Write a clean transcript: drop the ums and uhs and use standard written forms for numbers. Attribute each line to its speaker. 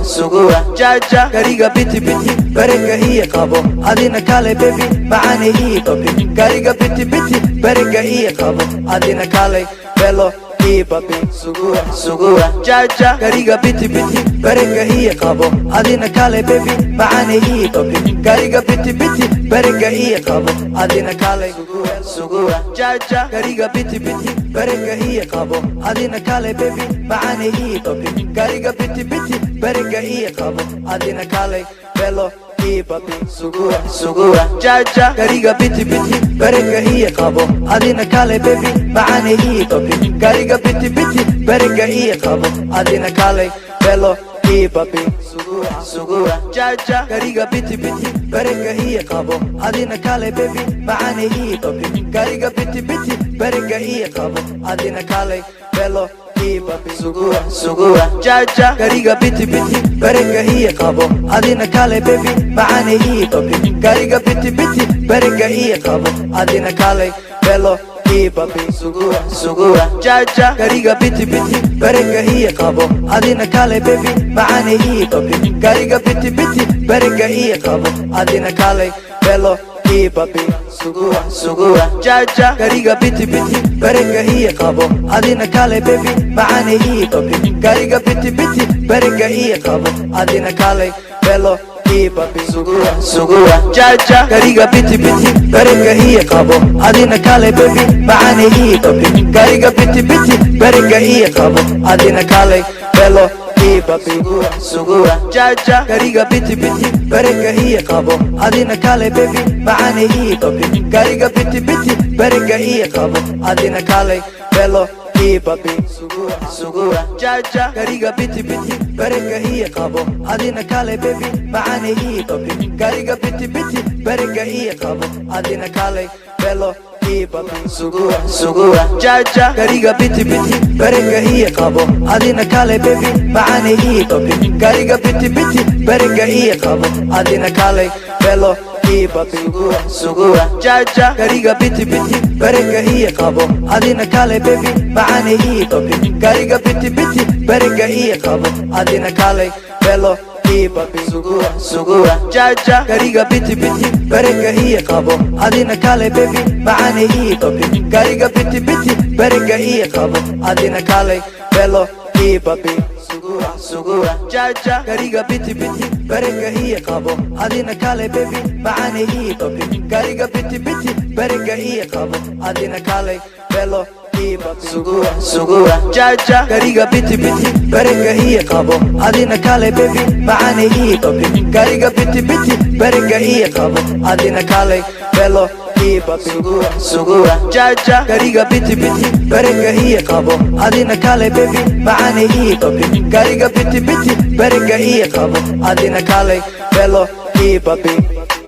Speaker 1: sugua jaja gariga biti biti berega ii qabo adina kale baby macane ii babi gariga biti biti berega ii qabo adina kale belo ii babi sugua jaja gariga biti biti berega ii qabo adina kale baby macane ii babi gariga biti biti berega ii qabo adina kale sugua jaja gariga biti biti berega ii qabo adina kale baby macane ii babi gariga biti biti berega ii qabo adina kale belo ii babi sugua jaja gariga biti biti berega ii qabo adina kale baby macane ii babi gariga biti biti berega ii qabo adina kale belo ii babi sugua jaja gariga biti biti berega ii qabo adina kale baby macane ii babi gariga biti biti berega ii qabo adina kale belo ii babi sugua jaja gariga biti biti berega ii qabo adina kale baby macane ii babi gariga biti biti berega ii qabo adina kale belo ii babi sugua jaja gariga biti biti berega ii qabo adina kale baby macane ii babi gariga biti biti berega ii qabo adina kale belo ii babi sugua jaja gariga biti biti berega ii qabo adina kale baby macane ii babi gariga biti biti berega ii qabo adina kale belo ii babi sugua jaja gariga biti biti berega ii qabo adina kale baby macane ii babi gariga biti biti berega ii qabo adina kale belo ii babi sugua jaja gariga biti biti berega ii qabo adina kale baby macane ii babi gariga biti biti berega ii qabo adina kale belo ii babi sugua jaja gariga biti biti berega ii qabo adina kale baby macane ii babi gariga biti biti berega ii qabo adina kale belo ii babi sugua jaja gariga biti biti berega ii qabo adina kale baby macane ii babi gariga biti biti berega ii qabo adina kale belo ii babi sugua jaja gariga biti biti berega ii qabo adina kale baby macane ii babi gariga biti biti berega ii qabo adina kale belo ii babi sugua jaja gariga biti biti berega ii qabo adina kale baby macane ii babi gariga biti biti berega ii qabo adina kale belo ii babi sugua jaja gariga biti biti berega ii qabo adina kale baby macane ii babi gariga biti biti berega ii qabo adina kale belo ii babi sugua jaja gariga biti biti berega ii qabo adina kale baby macane ii babi gariga biti biti berega ii qabo adina kale belo ii babi sugua jaja gariga biti biti berega ii qabo adina kale baby macane ii babi gariga biti biti berega ii qabo adina kale belo ii babi